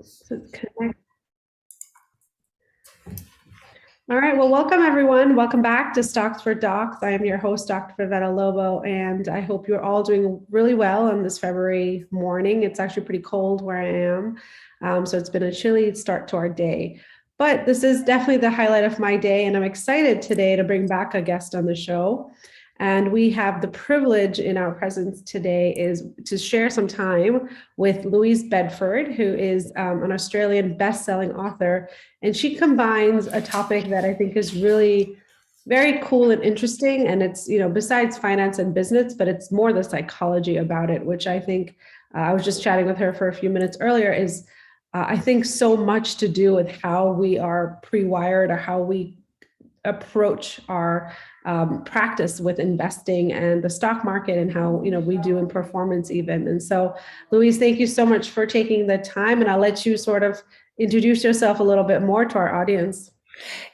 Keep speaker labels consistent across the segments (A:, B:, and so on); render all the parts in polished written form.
A: So connect. All right, well, welcome everyone. Welcome back to Stocks for Docs. I am your host, Dr. Viveta Lobo, and I hope you're all doing really well on this February morning. It's actually pretty cold where I am, so it's been a chilly start to our day. But this is definitely the highlight of my day, and I'm excited today to bring back a guest on the show. And we have the privilege in our presence today is to share some time with Louise Bedford, who is an Australian best-selling author. And she combines a topic that I think is really very cool and interesting. And it's, besides finance and business, but it's more the psychology about it, which I think I was just chatting with her for a few minutes earlier is I think so much to do with how we are pre-wired or how we approach our practice with investing and the stock market and how we do in performance even. And so, Louise, thank you so much for taking the time, and I'll let you sort of introduce yourself a little bit more to our audience.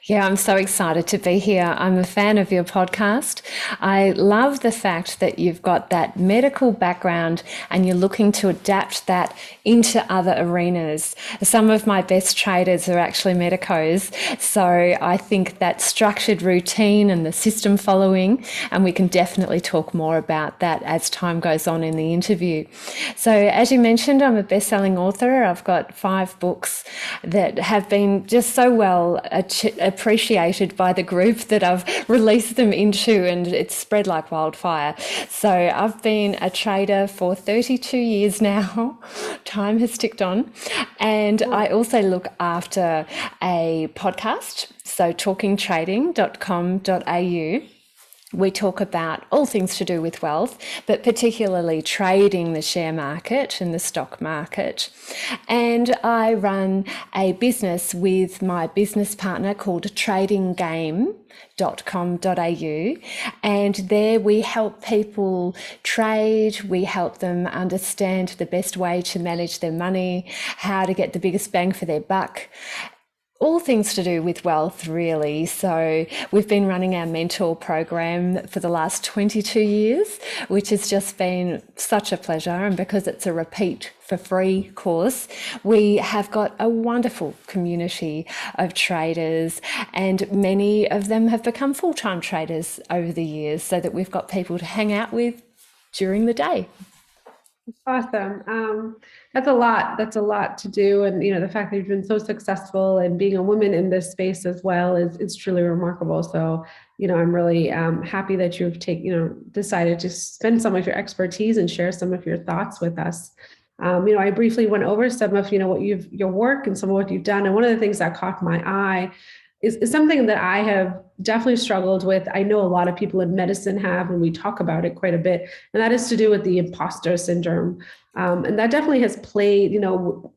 B: Yeah, I'm so excited to be here. I'm a fan of your podcast. I love the fact that you've got that medical background and you're looking to adapt that into other arenas. Some of my best traders are actually medicos. So I think that structured routine and the system following, and we can definitely talk more about that as time goes on in the interview. So as you mentioned, I'm a best-selling author. I've got 5 books that have been just so well appreciated by the group that I've released them into, and it's spread like wildfire. So I've been a trader for 32 years now. Time has ticked on. And I also look after a podcast, so talkingtrading.com.au. We talk about all things to do with wealth, but particularly trading the share market and the stock market. And I run a business with my business partner called tradinggame.com.au, and there we help people trade, we help them understand the best way to manage their money, how to get the biggest bang for their buck. All things to do with wealth, really. So we've been running our mentor program for the last 22 years, which has just been such a pleasure. And because it's a repeat for free course, we have got a wonderful community of traders, and many of them have become full-time traders over the years, so that we've got people to hang out with during the day.
A: Awesome. That's a lot. That's a lot to do. And, the fact that you've been so successful and being a woman in this space as well is truly remarkable. So, I'm really happy that you've decided to spend some of your expertise and share some of your thoughts with us. I briefly went over some of, what your work and some of what you've done. And one of the things that caught my eye is something that I have definitely struggled with. I know a lot of people in medicine have, and we talk about it quite a bit, and that is to do with the imposter syndrome. And that definitely has played,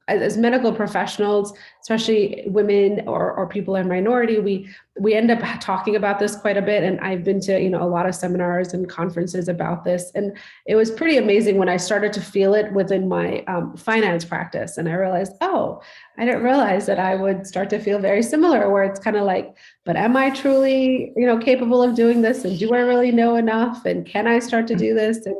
A: as medical professionals, especially women or people in minority, we end up talking about this quite a bit. And I've been to, a lot of seminars and conferences about this. And it was pretty amazing when I started to feel it within my finance practice. And I realized, oh, I didn't realize that I would start to feel very similar, where it's kind of like, but am I truly, capable of doing this? And do I really know enough? And can I start to do this? And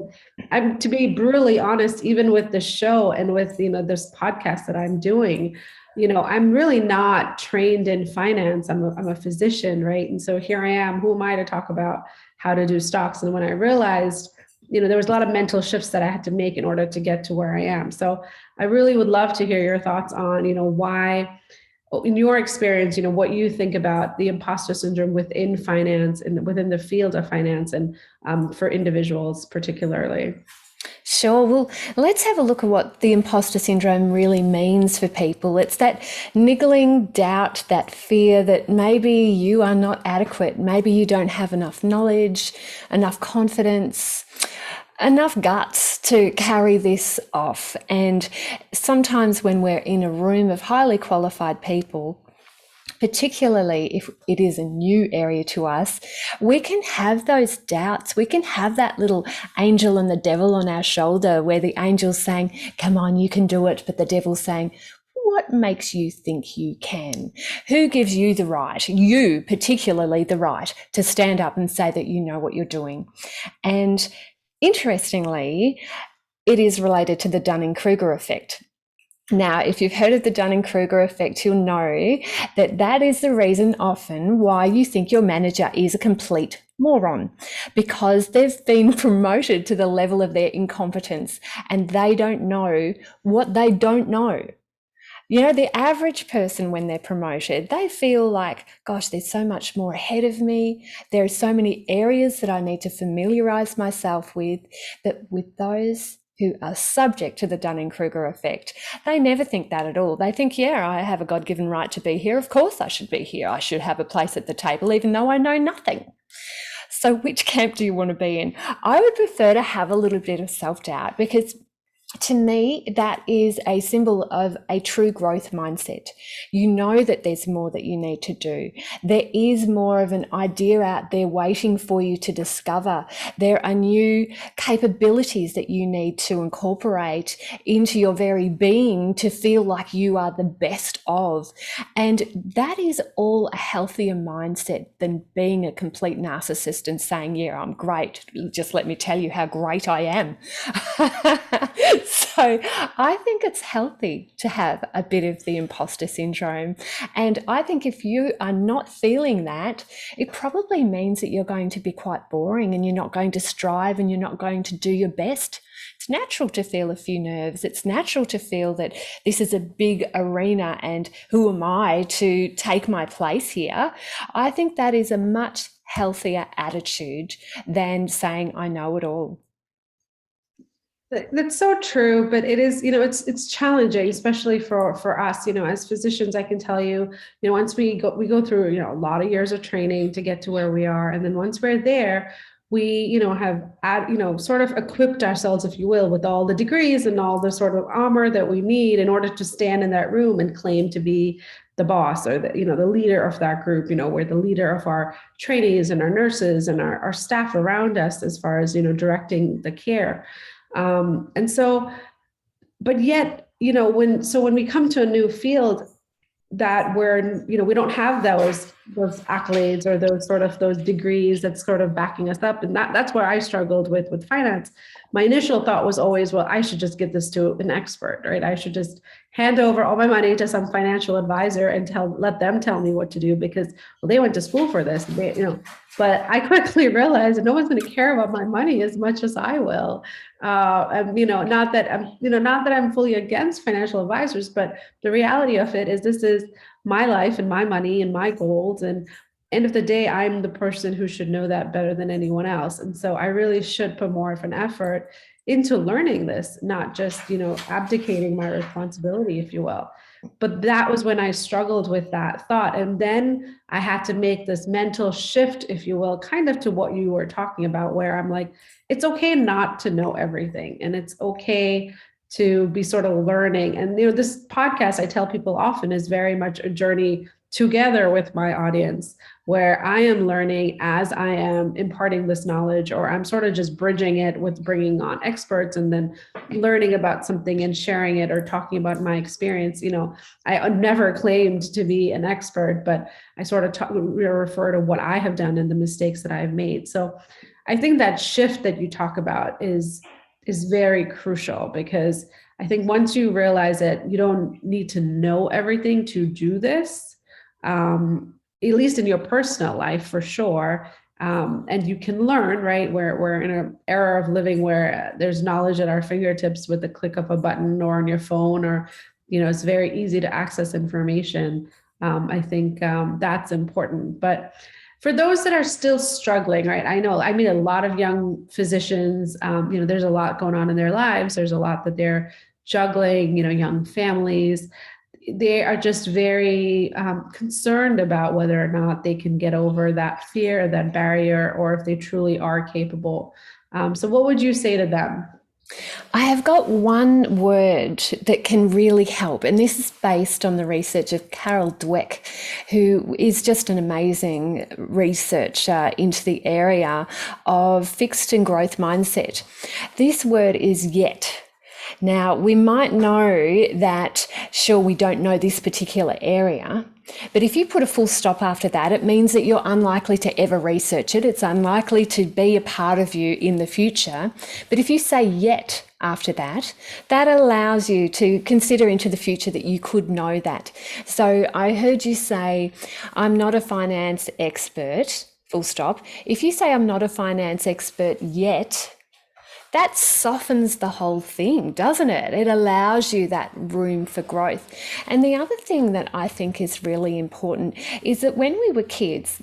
A: I'm, to be brutally honest, even with the show and with, this podcast that I'm doing, I'm really not trained in finance. I'm a physician, right? And so here I am. Who am I to talk about how to do stocks? And when I realized, there was a lot of mental shifts that I had to make in order to get to where I am. So I really would love to hear your thoughts on, why, in your experience, what you think about the imposter syndrome within finance and within the field of finance, and for individuals particularly.
B: Sure. Well, let's have a look at what the imposter syndrome really means for people. It's that niggling doubt, that fear that maybe you are not adequate, maybe you don't have enough knowledge, enough confidence, enough guts to carry this off. And sometimes when we're in a room of highly qualified people, particularly if it is a new area to us, we can have those doubts. We can have that little angel and the devil on our shoulder, where the angel's saying, come on, you can do it. But the devil's saying, what makes you think you can? Who gives you the right, you particularly the right, to stand up and say that you know what you're doing? And interestingly, it is related to the Dunning-Kruger effect. Now, if you've heard of the Dunning-Kruger effect, you'll know that that is the reason often why you think your manager is a complete moron, because they've been promoted to the level of their incompetence and they don't know what they don't know. You know, the average person, when they're promoted, they feel like, gosh, there's so much more ahead of me. There are so many areas that I need to familiarize myself with. But with those who are subject to the Dunning-Kruger effect, they never think that at all. They think, yeah, I have a God-given right to be here. Of course I should be here. I should have a place at the table, even though I know nothing. So which camp do you want to be in? I would prefer to have a little bit of self-doubt, because to me, that is a symbol of a true growth mindset. You know that there's more that you need to do. There is more of an idea out there waiting for you to discover. There are new capabilities that you need to incorporate into your very being to feel like you are the best of. And that is all a healthier mindset than being a complete narcissist and saying, yeah, I'm great. Just let me tell you how great I am. So I think it's healthy to have a bit of the imposter syndrome. And I think if you are not feeling that, it probably means that you're going to be quite boring and you're not going to strive and you're not going to do your best. It's natural to feel a few nerves. It's natural to feel that this is a big arena and who am I to take my place here? I think that is a much healthier attitude than saying, I know it all.
A: That's so true, but it is, it's challenging, especially for us, as physicians. I can tell you, once we go through, a lot of years of training to get to where we are. And then once we're there, we, have sort of equipped ourselves, if you will, with all the degrees and all the sort of armor that we need in order to stand in that room and claim to be the boss or the leader of that group. We're the leader of our trainees and our nurses and our staff around us as far as, directing the care. And so, but yet, when we come to a new field that where, we don't have those accolades or those degrees that's sort of backing us up. And that's where I struggled with finance. My initial thought was always, well, I should just give this to an expert, right? I should just hand over all my money to some financial advisor and let them tell me what to do, because, well, they went to school for this, but I quickly realized that no one's going to care about my money as much as I will. And, not that I'm fully against financial advisors, but the reality of it is this is my life and my money and my goals. And end of the day, I'm the person who should know that better than anyone else. And so I really should put more of an effort into learning this, not just, abdicating my responsibility, if you will. But that was when I struggled with that thought. And then I had to make this mental shift, if you will, kind of to what you were talking about, where I'm like, it's okay not to know everything. And it's okay to be sort of learning. And, this podcast, I tell people often, is very much a journey together with my audience, where I am learning as I am imparting this knowledge, or I'm sort of just bridging it with bringing on experts and then learning about something and sharing it or talking about my experience. I never claimed to be an expert, but I sort of refer to what I have done and the mistakes that I've made. So I think that shift that you talk about is very crucial, because I think once you realize that you don't need to know everything to do this, at least in your personal life, for sure. And you can learn, right? We're in an era of living where there's knowledge at our fingertips with the click of a button or on your phone, or, it's very easy to access information. I think that's important. But for those that are still struggling, right? I mean, a lot of young physicians, there's a lot going on in their lives. There's a lot that they're juggling, young families. They are just very concerned about whether or not they can get over that fear, that barrier, or if they truly are capable. So what would you say to them?
B: I have got one word that can really help, and this is based on the research of Carol Dweck, who is just an amazing researcher into the area of fixed and growth mindset. This word is yet. Now, we might know that, sure, we don't know this particular area, but if you put a full stop after that, it means that you're unlikely to ever research it. It's unlikely to be a part of you in the future. But if you say yet, after that, that allows you to consider into the future that you could know that. So I heard you say, I'm not a finance expert, full stop. If you say I'm not a finance expert yet, that softens the whole thing, doesn't it? It allows you that room for growth. And the other thing that I think is really important is that when we were kids,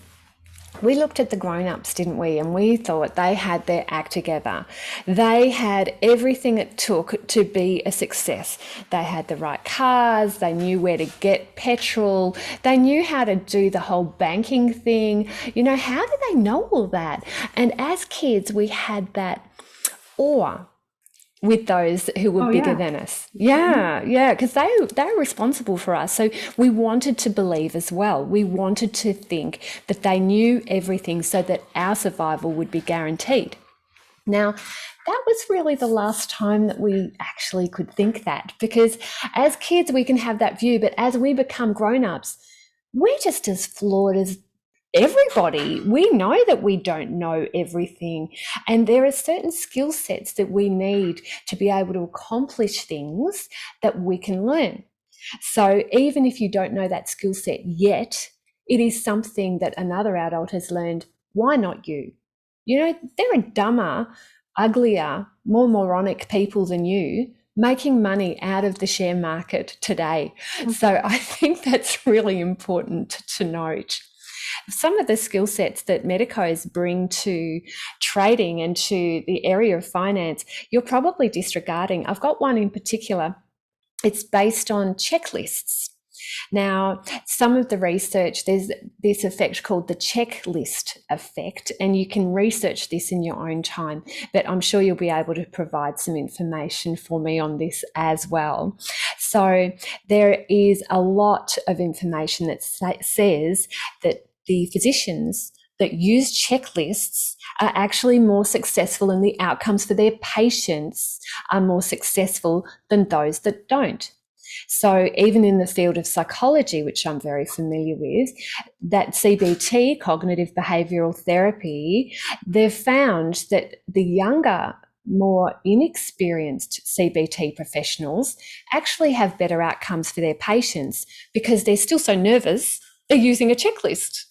B: we looked at the grown-ups, didn't we? And we thought they had their act together. They had everything it took to be a success. They had the right cars, they knew where to get petrol, they knew how to do the whole banking thing. You know, how did they know all that? And as kids, we had that awe with those who were bigger than us. Yeah, because they were responsible for us. So we wanted to believe as well. We wanted to think that they knew everything so that our survival would be guaranteed. Now, that was really the last time that we actually could think that, because as kids, we can have that view, but as we become grown-ups, we're just as flawed as everybody. We know that we don't know everything, and there are certain skill sets that we need to be able to accomplish things that we can learn. So even if you don't know that skill set yet, it is something that another adult has learned. Why not you? You know, there are dumber, uglier, more moronic people than you making money out of the share market today. So I think that's really important to note. Some of the skill sets that medicos bring to trading and to the area of finance, you're probably disregarding. I've got one in particular. It's based on checklists. Now, some of the research, there's this effect called the checklist effect, and you can research this in your own time, but I'm sure you'll be able to provide some information for me on this as well. So there is a lot of information that says that the physicians that use checklists are actually more successful, and the outcomes for their patients are more successful than those that don't. So even in the field of psychology, which I'm very familiar with, that CBT, cognitive behavioural therapy, they've found that the younger, more inexperienced CBT professionals actually have better outcomes for their patients because they're still so nervous, they're using a checklist.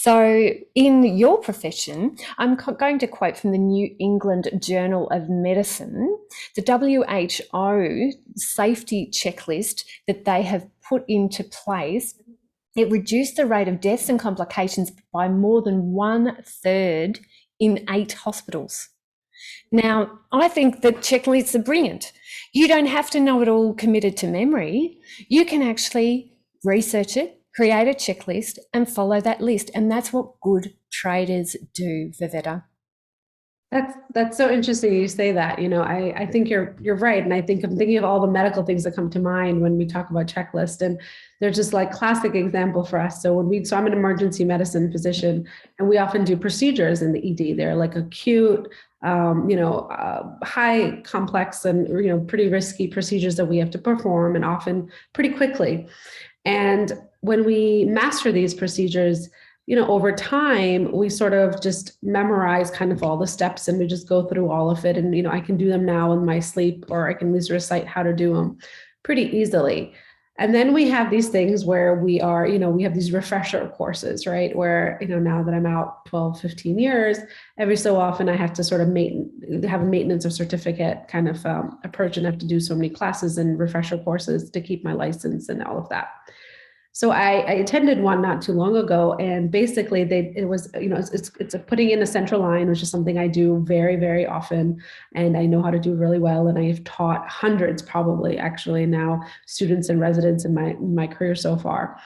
B: So in your profession, I'm going to quote from the New England Journal of Medicine, the WHO safety checklist that they have put into place. It reduced the rate of deaths and complications by more than 1/3 in 8 hospitals. Now, I think that checklists are brilliant. You don't have to know it all committed to memory. You can actually research it, create a checklist, and follow that list. And that's what good traders do, Viveta.
A: That's so interesting you say that. You know, I think you're right. And I think I'm thinking of all the medical things that come to mind when we talk about checklist. And they're just like classic example for us. So I'm an emergency medicine physician, and we often do procedures in the ED. They're like acute, high complex and, pretty risky procedures that we have to perform, and often pretty quickly. And when we master these procedures, over time, we sort of just memorize kind of all the steps, and we just go through all of it. And, I can do them now in my sleep, or I can just recite how to do them pretty easily. And then we have these things where we have these refresher courses, right? Where, now that I'm out 12, 15 years, every so often I have to sort of have a maintenance of certificate kind of approach, and have to do so many classes and refresher courses to keep my license and all of that. So I attended one not too long ago, and basically it's a putting in a central line, which is something I do very, very often, and I know how to do really well. And I have taught hundreds, probably actually now, students and residents in my career so far.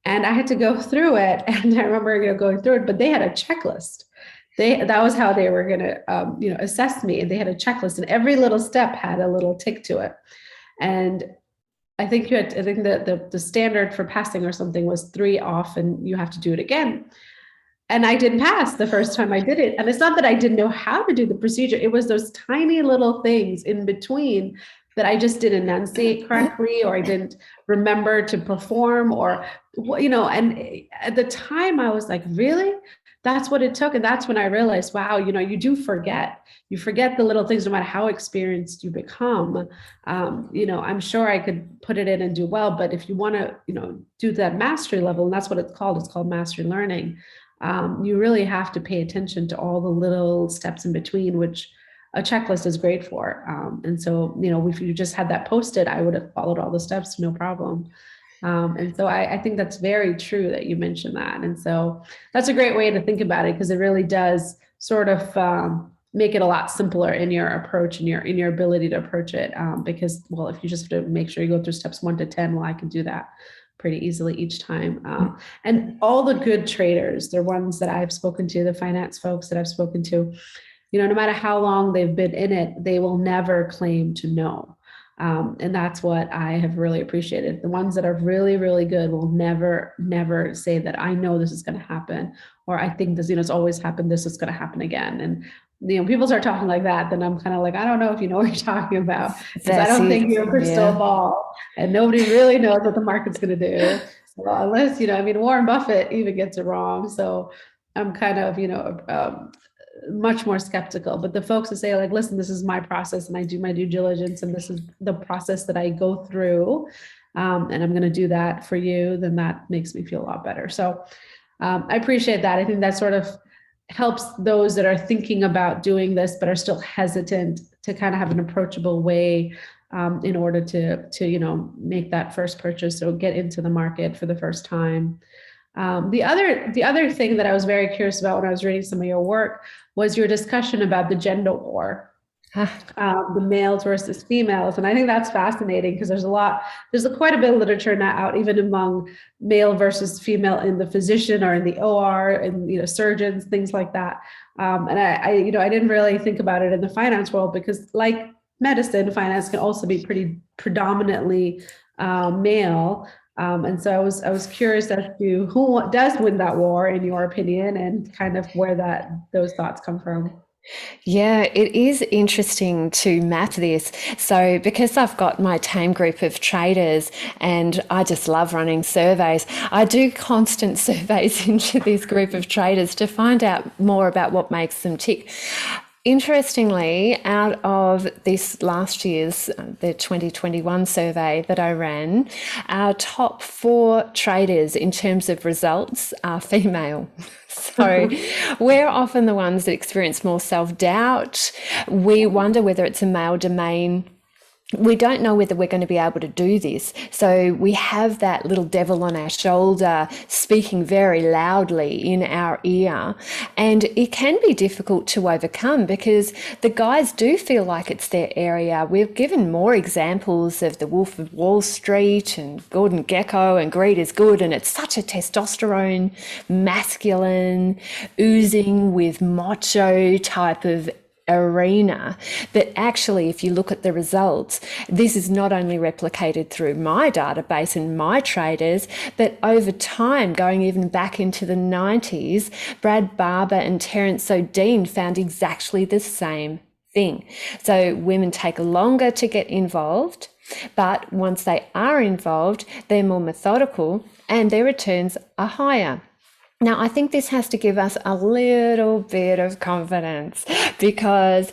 A: And I had to go through it, and I remember going through it, but they had a checklist. That was how they were going to assess me, and they had a checklist, and every little step had a little tick to it. And I think that the standard for passing or something was 3 off, and you have to do it again. And I didn't pass the first time I did it. And it's not that I didn't know how to do the procedure. It was those tiny little things in between that I just didn't enunciate correctly, or I didn't remember to perform, or, and at the time I was like, really? that's what it took. And that's when I realized, wow, you do forget. You forget the little things, no matter how experienced you become. I'm sure I could put it in and do well, but if you want to, do that mastery level, and that's what it's called mastery learning. You really have to pay attention to all the little steps in between, which a checklist is great for. And so, if you just had that posted, I would have followed all the steps, no problem. And so I think that's very true that you mentioned that. And so that's a great way to think about it, because it really does sort of make it a lot simpler in your approach and in your ability to approach it. Because, well, if you just have to make sure you go through steps 1 to 10, well, I can do that pretty easily each time. And all the good traders, they're ones that I've spoken to, the finance folks that I've spoken to, no matter how long they've been in it, they will never claim to know. And that's what I have really appreciated. The ones that are really, really good will never, never say that I know this is going to happen, or I think this, it's always happened. This is going to happen again. And, people start talking like that, then I'm kind of like, I don't know if you know what you're talking about, because I don't think you're a crystal ball, and nobody really knows what the market's going to do. So unless, Warren Buffett even gets it wrong. So I'm kind of, much more skeptical. But the folks that say, like, listen, this is my process and I do my due diligence and this is the process that I go through, and I'm going to do that for you, then that makes me feel a lot better. So I appreciate that. I think that sort of helps those that are thinking about doing this but are still hesitant to kind of have an approachable way in order to make that first purchase or get into the market for the first time. The other thing that I was very curious about when I was reading some of your work was your discussion about the gender war, the males versus females. And I think that's fascinating, because there's quite a bit of literature now out, even among male versus female in the physician or in the OR and, surgeons, things like that. And I didn't really think about it in the finance world, because like medicine, finance can also be pretty predominantly male. And so I was curious as to who does win that war, in your opinion, and kind of where those thoughts come from.
B: Yeah, it is interesting to map this. So, because I've got my tame group of traders and I just love running surveys, I do constant surveys into this group of traders to find out more about what makes them tick. Interestingly, out of this last year's, the 2021 survey that I ran, our top 4 traders in terms of results are female. So we're often the ones that experience more self-doubt. We wonder whether it's a male domain. We don't know whether we're going to be able to do this. So we have that little devil on our shoulder speaking very loudly in our ear. And it can be difficult to overcome, because the guys do feel like it's their area. We've given more examples of the Wolf of Wall Street and Gordon Gekko and Greed is Good. And it's such a testosterone, masculine, oozing with macho type of arena. But actually, if you look at the results, this is not only replicated through my database and my traders, but over time, going even back into the 90s, Brad Barber and Terence O'Dean found exactly the same thing. So women take longer to get involved, but once they are involved, they're more methodical and their returns are higher. Now, I think this has to give us a little bit of confidence, because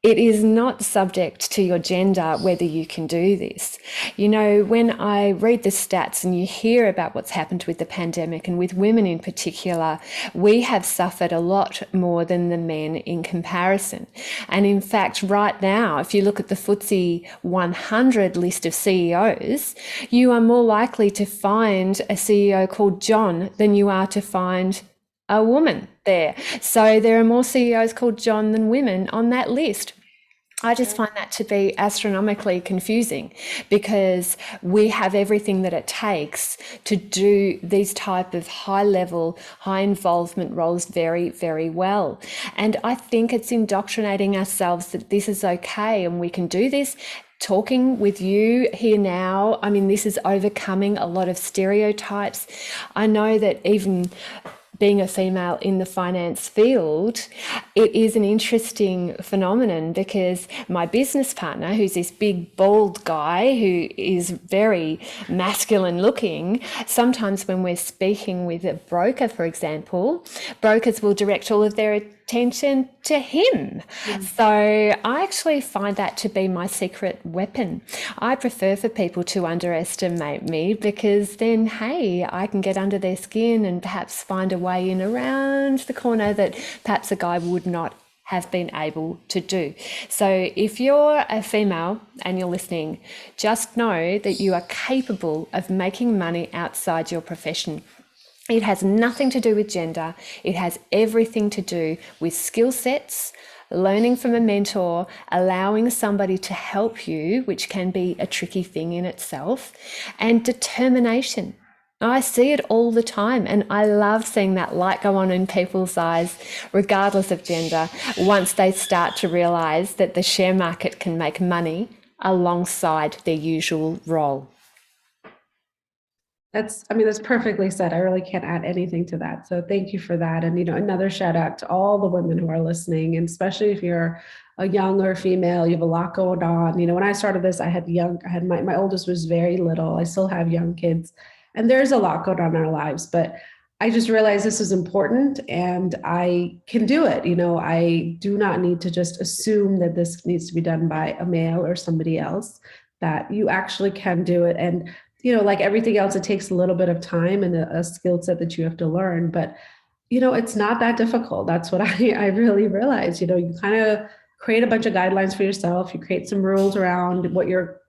B: it is not subject to your gender whether you can do this. When I read the stats and you hear about what's happened with the pandemic, and with women in particular, we have suffered a lot more than the men in comparison. And in fact, right now, if you look at the FTSE 100 list of CEOs, you are more likely to find a CEO called John than you are to find a woman there. So there are more CEOs called John than women on that list. I just find that to be astronomically confusing, because we have everything that it takes to do these type of high level, high involvement roles very, very well. And I think it's indoctrinating ourselves that this is okay and we can do this. Talking with you here now, this is overcoming a lot of stereotypes. I know that even being a female in the finance field, it is an interesting phenomenon because my business partner, who's this big, bald guy who is very masculine looking, sometimes when we're speaking with a broker, for example, brokers will direct all of their attention to him. So I actually find that to be my secret weapon. I prefer for people to underestimate me because then, hey, I can get under their skin and perhaps find a way in around the corner that perhaps a guy would not have been able to do. So if you're a female and you're listening, just know that you are capable of making money outside your profession. It has nothing to do with gender. It has everything to do with skill sets, learning from a mentor, allowing somebody to help you, which can be a tricky thing in itself, and determination. I see it all the time, and I love seeing that light go on in people's eyes, regardless of gender, once they start to realize that the share market can make money alongside their usual role.
A: That's perfectly said. I really can't add anything to that. So thank you for that. And, another shout out to all the women who are listening, and especially if you're a younger female, you have a lot going on. When I started this, my oldest was very little. I still have young kids, and there's a lot going on in our lives, but I just realized this is important and I can do it. I do not need to just assume that this needs to be done by a male or somebody else, that you actually can do it. And like everything else, it takes a little bit of time and a skill set that you have to learn, but it's not that difficult. That's what I really realized. You kind of create a bunch of guidelines for yourself. You create some rules around what you're,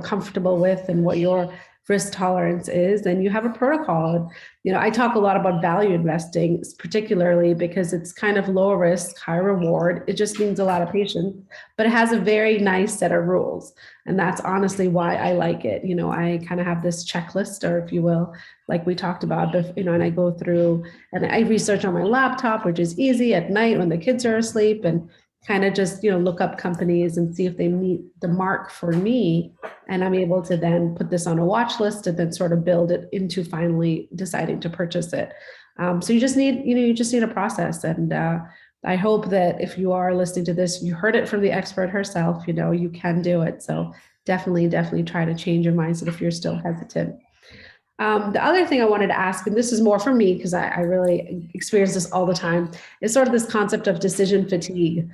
A: comfortable with and what your risk tolerance is, and you have a protocol. I talk a lot about value investing, particularly because it's kind of low risk, high reward. It just needs a lot of patience, but it has a very nice set of rules. And that's honestly why I like it. I kind of have this checklist, or if you will, like we talked about, and I go through and I research on my laptop, which is easy at night when the kids are asleep, and kind of just, look up companies and see if they meet the mark for me. And I'm able to then put this on a watch list and then sort of build it into finally deciding to purchase it. So you just need a process. And I hope that if you are listening to this, you heard it from the expert herself, you can do it. So definitely try to change your mindset if you're still hesitant. The other thing I wanted to ask, and this is more for me because I really experience this all the time, is sort of this concept of decision fatigue.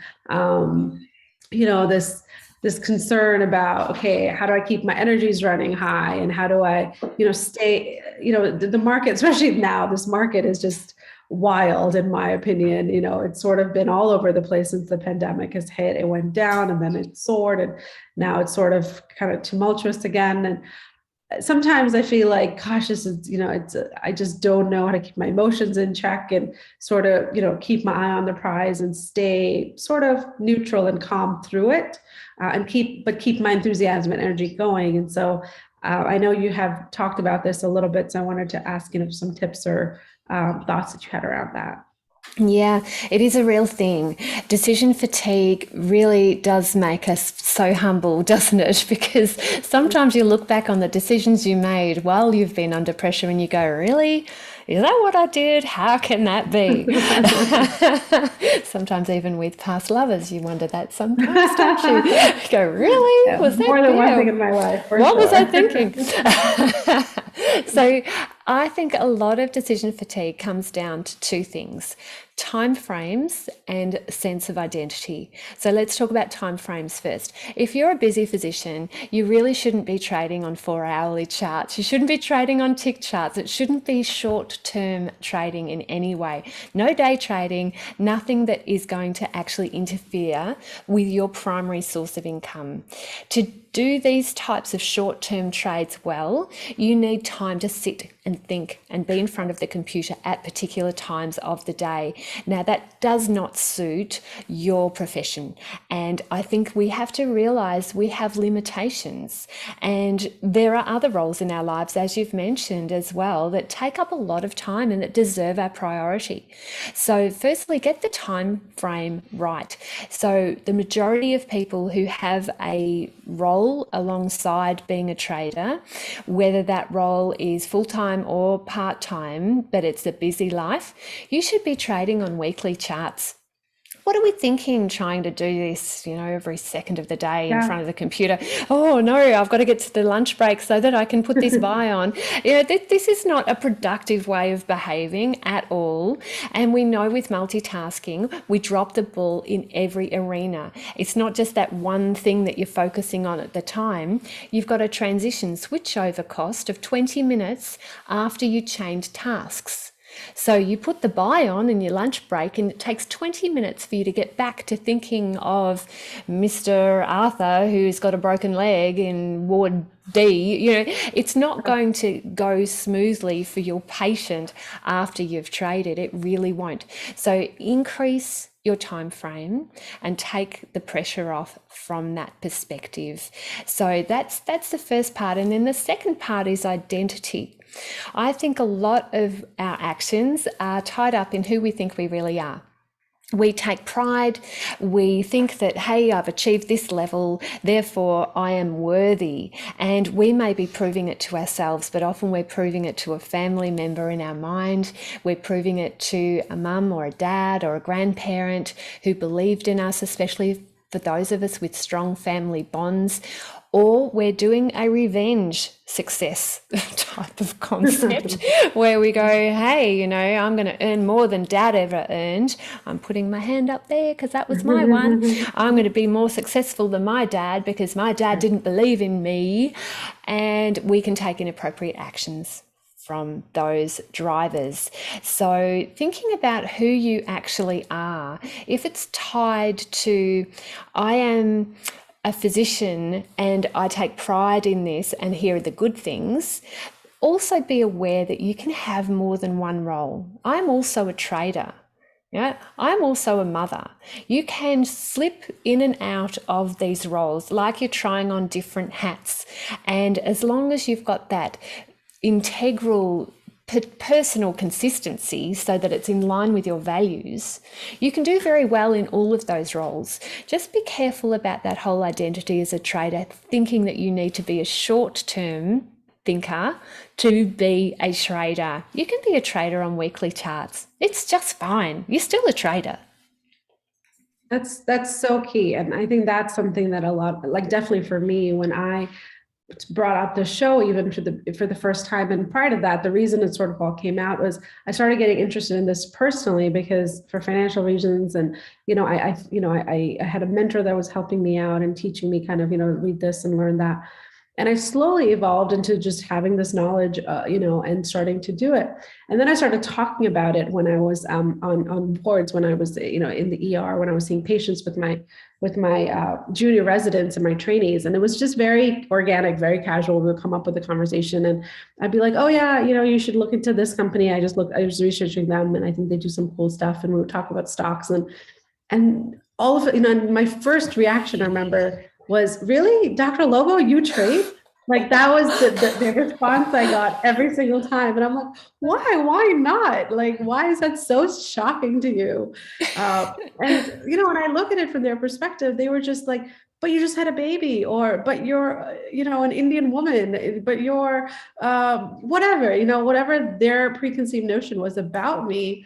A: This concern about, okay, how do I keep my energies running high, and how do I, stay, the market, especially now, this market is just wild, in my opinion. It's sort of been all over the place since the pandemic has hit. It went down and then it soared, and now it's sort of kind of tumultuous again. And sometimes I feel like, gosh, this is, I just don't know how to keep my emotions in check and sort of, keep my eye on the prize and stay sort of neutral and calm through it, and keep my enthusiasm and energy going. And so I know you have talked about this a little bit, so I wanted to ask, some tips or thoughts that you had around that.
B: Yeah, it is a real thing. Decision fatigue really does make us so humble, doesn't it? Because sometimes you look back on the decisions you made while you've been under pressure and you go, really? Is that what I did? How can that be? Sometimes even with past lovers, you wonder that sometimes, don't you? You go, really?
A: Yeah, was that more than one thing in my life?
B: What was I thinking? So I think a lot of decision fatigue comes down to two things: time frames and sense of identity. So let's talk about time frames first. If you're a busy physician, you really shouldn't be trading on 4-hourly charts. You shouldn't be trading on tick charts. It shouldn't be short-term trading in any way. No day trading, nothing that is going to actually interfere with your primary source of income. To do these types of short-term trades well, you need time to sit and think and be in front of the computer at particular times of the day. Now, that does not suit your profession. And I think we have to realize we have limitations. And there are other roles in our lives, as you've mentioned as well, that take up a lot of time and that deserve our priority. So, firstly, get the time frame right. So, the majority of people who have a role alongside being a trader, whether that role is full time or part time, but it's a busy life, you should be trading on weekly charts. What are we thinking trying to do this, every second of the day in
A: Yeah.
B: front of the computer? Oh no, I've got to get to the lunch break so that I can put this buy on. This is not a productive way of behaving at all. And we know with multitasking, we drop the ball in every arena. It's not just that one thing that you're focusing on at the time. You've got a transition switchover cost of 20 minutes after you change tasks. So you put the buy on in your lunch break, and it takes 20 minutes for you to get back to thinking of Mr. Arthur, who's got a broken leg in Ward D. It's not going to go smoothly for your patient after you've traded. It really won't. So increase your time frame and take the pressure off from that perspective. So that's the first part. And then the second part is identity. I think a lot of our actions are tied up in who we think we really are. We take pride. We think that, hey, I've achieved this level, therefore I am worthy. And we may be proving it to ourselves, but often we're proving it to a family member in our mind. We're proving it to a mum or a dad or a grandparent who believed in us, especially for those of us with strong family bonds. Or we're doing a revenge success type of concept where we go, hey, I'm going to earn more than dad ever earned. I'm putting my hand up there because that was my one. I'm going to be more successful than my dad because my dad didn't believe in me. And we can take inappropriate actions from those drivers. So thinking about who you actually are, if it's tied to, I am a physician and I take pride in this and here are the good things, also be aware that you can have more than one role. I'm also a trader. I'm also a mother. You can slip in and out of these roles like you're trying on different hats. And as long as you've got that integral personal consistency so that it's in line with your values, you can do very well in all of those roles. Just be careful about that whole identity as a trader, thinking that you need to be a short-term thinker to be a trader. You can be a trader on weekly charts. It's just fine. You're still a trader.
A: That's so key. And I think that's something that a lot, like definitely for me, when I brought out the show even for the first time, and prior to that, the reason it sort of all came out was I started getting interested in this personally because for financial reasons, and I had a mentor that was helping me out and teaching me kind of read this and learn that, and I slowly evolved into just having this knowledge, and starting to do it. And then I started talking about it when I was on boards, when I was in the ER, when I was seeing patients with my junior residents and my trainees. And it was just very organic, very casual. We would come up with a conversation and I'd be like, oh yeah, you should look into this company. I was researching them and I think they do some cool stuff. And we would talk about stocks and all of it, my first reaction, I remember, was, really, Dr. Lobo, you trade? Like that was the response I got every single time. And I'm like, why not? Like, why is that so shocking to you? And when I look at it from their perspective, they were just like, but you just had a baby, or, but you're, an Indian woman, but you're, whatever their preconceived notion was about me,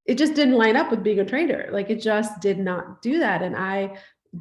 A: it just didn't line up with being a trader. Like it just did not do that. And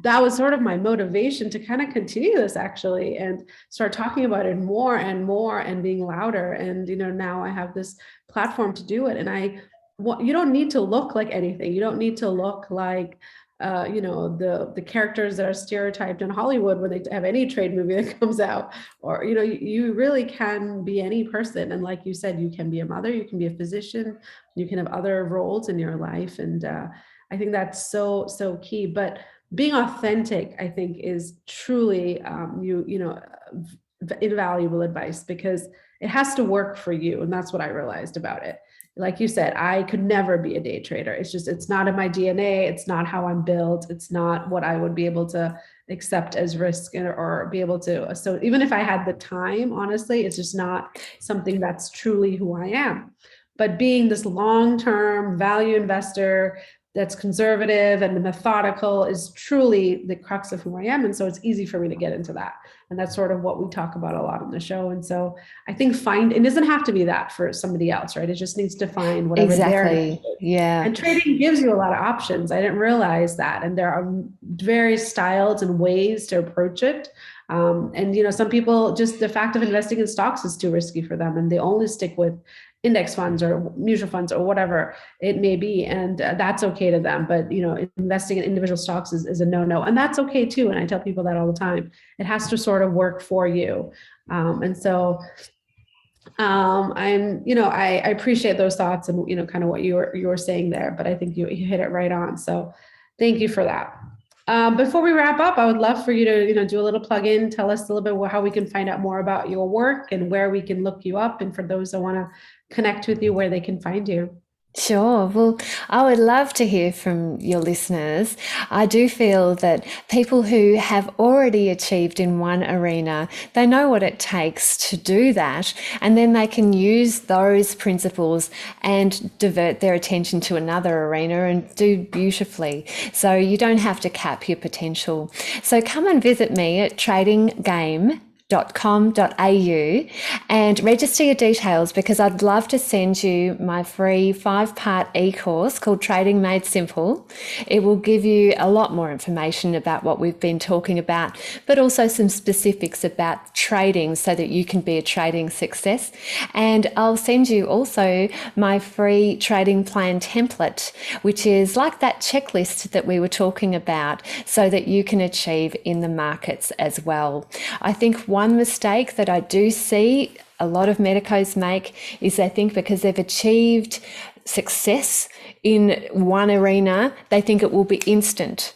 A: that was sort of my motivation to kind of continue this actually and start talking about it more and more and being louder. And, now I have this platform to do it. And you don't need to look like anything. You don't need to look like, the characters that are stereotyped in Hollywood when they have any trade movie that comes out, or, you really can be any person. And like you said, you can be a mother, you can be a physician, you can have other roles in your life. And I think that's so, so key. But being authentic, I think, is truly, invaluable advice, because it has to work for you. And that's what I realized about it. like you said, I could never be a day trader. It's not in my DNA. It's not how I'm built. It's not what I would be able to accept as risk or be able to. So even if I had the time, honestly, it's just not something that's truly who I am. But being this long-term value investor that's conservative and methodical is truly the crux of who I am. And so it's easy for me to get into that. And that's sort of what we talk about a lot on the show. And so I think it doesn't have to be that for somebody else, right? It just needs to find whatever
B: Exactly. Yeah.
A: and trading gives you a lot of options. I didn't realize that. And there are various styles and ways to approach it. And, some people, just the fact of investing in stocks is too risky for them, and they only stick with index funds or mutual funds or whatever it may be. And that's okay to them. But, investing in individual stocks is a no-no. And that's okay too. And I tell people that all the time. It has to sort of work for you. And so I appreciate those thoughts and, kind of what you were saying there, but I think you hit it right on. So thank you for that. Before we wrap up, I would love for you to, do a little plug in, tell us a little bit how we can find out more about your work and where we can look you up. And for those that want to connect with you, where they can find you.
B: Sure. Well, I would love to hear from your listeners. I do feel that people who have already achieved in one arena, they know what it takes to do that, and then they can use those principles and divert their attention to another arena and do beautifully. So you don't have to cap your potential. So come and visit me at tradinggame.com.au and register your details, because I'd love to send you my free 5-part e-course called Trading Made Simple. It will give you a lot more information about what we've been talking about, but also some specifics about trading so that you can be a trading success. And I'll send you also my free trading plan template, which is like that checklist that we were talking about, so that you can achieve in the markets as well. I think one mistake that I do see a lot of medicos make is they think because they've achieved success in one arena, they think it will be instant.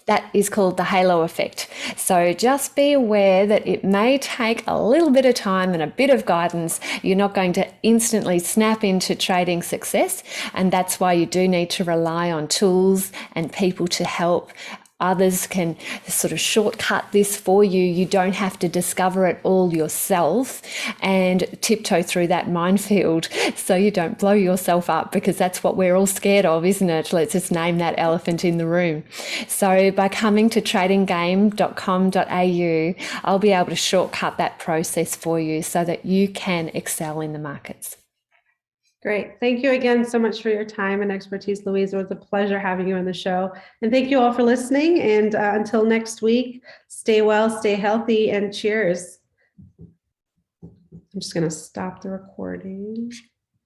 B: That is called the halo effect. So just be aware that it may take a little bit of time and a bit of guidance. You're not going to instantly snap into trading success. And that's why you do need to rely on tools and people to help. Others can sort of shortcut this for you. You don't have to discover it all yourself and tiptoe through that minefield so you don't blow yourself up, because that's what we're all scared of, isn't it? Let's just name that elephant in the room. So by coming to tradinggame.com.au, I'll be able to shortcut that process for you so that you can excel in the markets.
A: Great. Thank you again so much for your time and expertise, Louise. It was a pleasure having you on the show. And thank you all for listening. And until next week, stay well, stay healthy, and cheers. I'm just going to stop the recording.